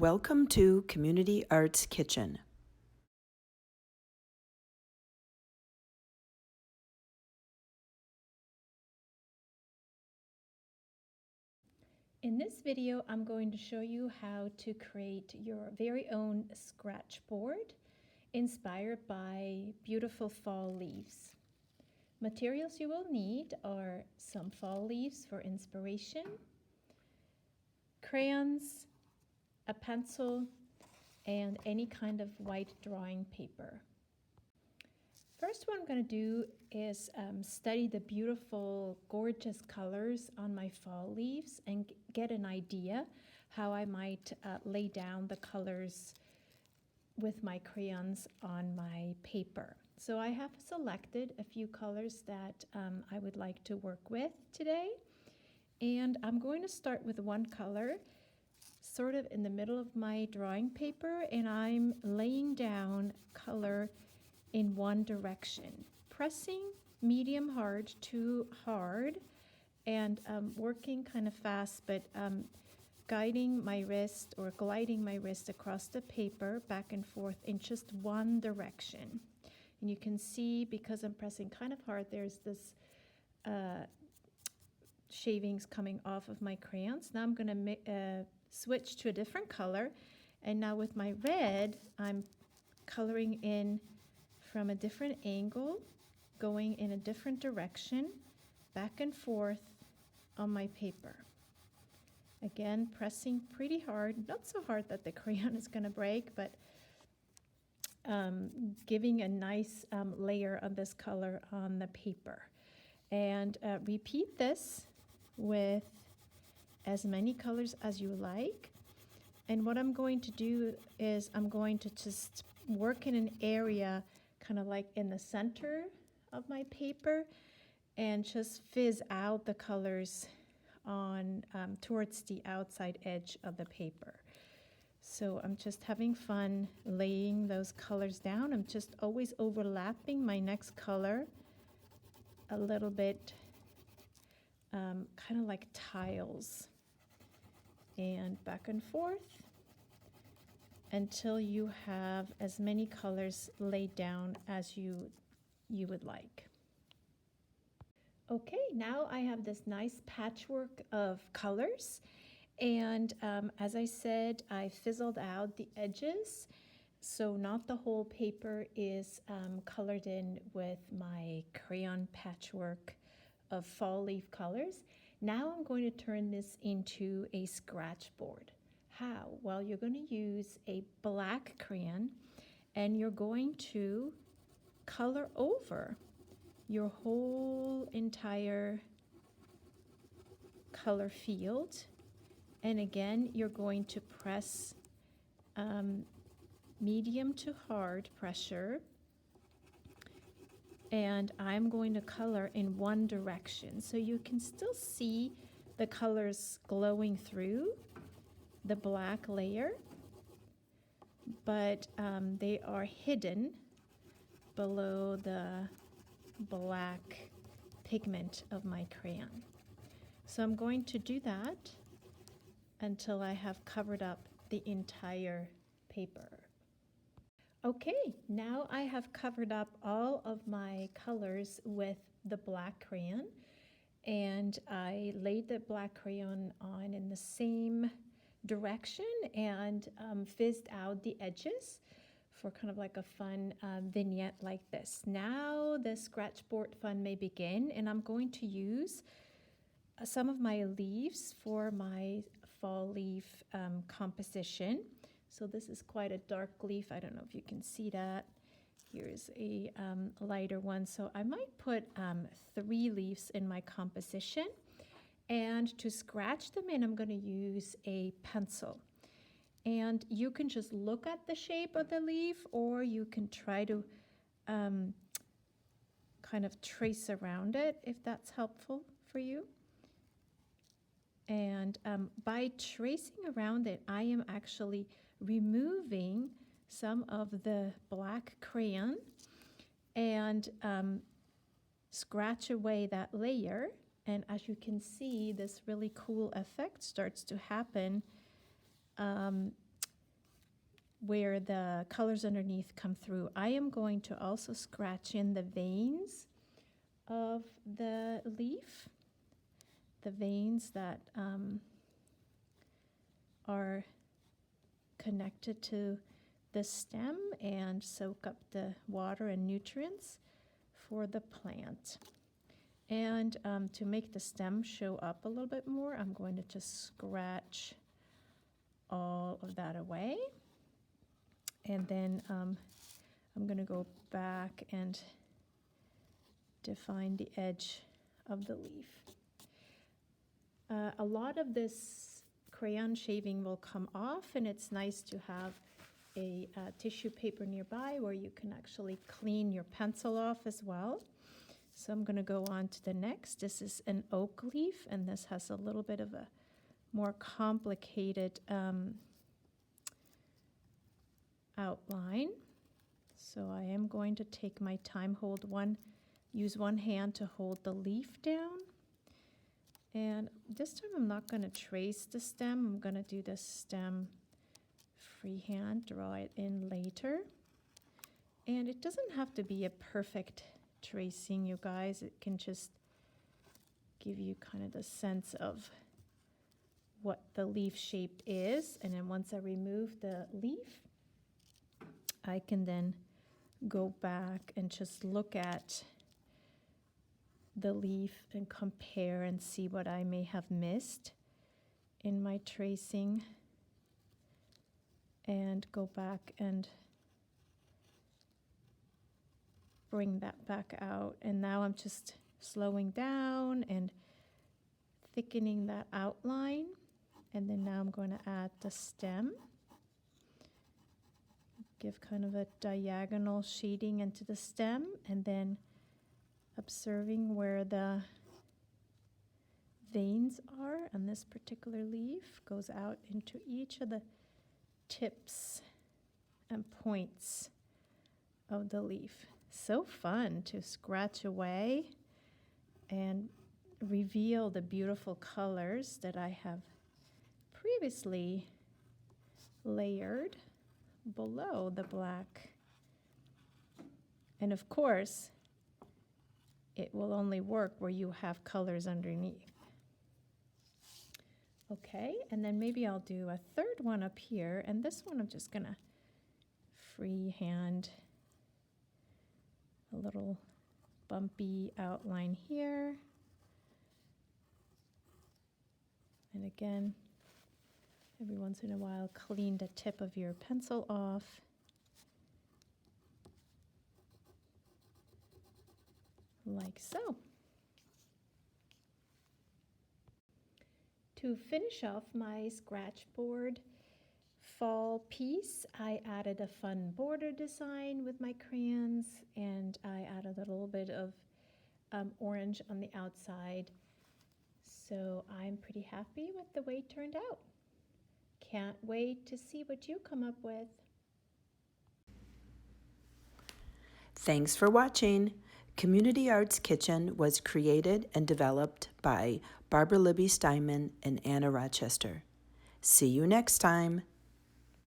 Welcome to Community ArtsKitchen. In this video, I'm going to show you how to create your very own scratchboard inspired by beautiful fall leaves. Materials you will need are some fall leaves for inspiration, crayons, a pencil, and any kind of white drawing paper. First, what I'm going to do is study the beautiful, gorgeous colors on my fall leaves and get an idea how I might lay down the colors with my crayons on my paper. So I have selected a few colors that I would like to work with today. And I'm going to start with one color sort of in the middle of my drawing paper, and I'm laying down color in one direction, pressing medium hard to hard, and working kind of fast, but guiding my wrist or gliding my wrist across the paper back and forth in just one direction. And you can see, because I'm pressing kind of hard, there's this shavings coming off of my crayons. Now I'm going to switch to a different color, and now with my red, I'm coloring in from a different angle, going in a different direction, back and forth on my paper. Again, pressing pretty hard, not so hard that the crayon is going to break, but giving a nice layer of this color on the paper. And repeat this with as many colors as you like. And what I'm going to do is I'm going to just work in an area kind of like in the center of my paper and just fizz out the colors on towards the outside edge of the paper. So I'm just having fun laying those colors down. I'm just always overlapping my next color a little bit, kind of like tiles, and back and forth until you have as many colors laid down as you would like. Okay, now I have this nice patchwork of colors, and as I said, I fizzled out the edges, so not the whole paper is colored in with my crayon patchwork of fall leaf colors. Now I'm going to turn this into a scratchboard. How? Well, you're going to use a black crayon and you're going to color over your whole entire color field. And again, you're going to press medium to hard pressure. And I'm going to color in one direction. So you can still see the colors glowing through the black layer, but they are hidden below the black pigment of my crayon. So I'm going to do that until I have covered up the entire paper. Okay, now I have covered up all of my colors with the black crayon, and I laid the black crayon on in the same direction and fizzed out the edges for kind of like a fun vignette like this. Now the scratchboard fun may begin, and I'm going to use some of my leaves for my fall leaf composition. So this is quite a dark leaf. I don't know if you can see that. Here's a lighter one. So I might put 3 leaves in my composition. And to scratch them in, I'm going to use a pencil. And you can just look at the shape of the leaf, or you can try to kind of trace around it if that's helpful for you. And by tracing around it, I am actually removing some of the black crayon and scratch away that layer. And as you can see, this really cool effect starts to happen where the colors underneath come through, I am going to also scratch in the veins of the leaf, the veins that are connected to the stem and soak up the water and nutrients for the plant. And to make the stem show up a little bit more, I'm going to just scratch all of that away. And then I'm going to go back and define the edge of the leaf. A lot of this crayon shaving will come off, and it's nice to have a tissue paper nearby where you can actually clean your pencil off as well. So I'm going to go on to the next. This is an oak leaf, and this has a little bit of a more complicated outline. So I am going to take my time, use one hand to hold the leaf down. And this time I'm not going to trace the stem. I'm going to do the stem freehand, draw it in later. And it doesn't have to be a perfect tracing, you guys. It can just give you kind of the sense of what the leaf shape is. And then once I remove the leaf, I can then go back and just look at the leaf and compare and see what I may have missed in my tracing, and go back and bring that back out. And now I'm just slowing down and thickening that outline. And then now I'm going to add the stem. Give kind of a diagonal shading into the stem, and then observing where the veins are on this particular leaf goes out into each of the tips and points of the leaf. So fun to scratch away and reveal the beautiful colors that I have previously layered below the black. And of course, it will only work where you have colors underneath. Okay, and then maybe I'll do a third one up here, and this one I'm just gonna freehand a little bumpy outline here. And again, every once in a while, clean the tip of your pencil off. Like so. To finish off my Scratchboard fall piece, I added a fun border design with my crayons, and I added a little bit of orange on the outside. So I'm pretty happy with the way it turned out. Can't wait to see what you come up with. Thanks for watching. Community Arts Kitchen was created and developed by Barbara Libby-Steinmann and Anna Rochester. See you next time.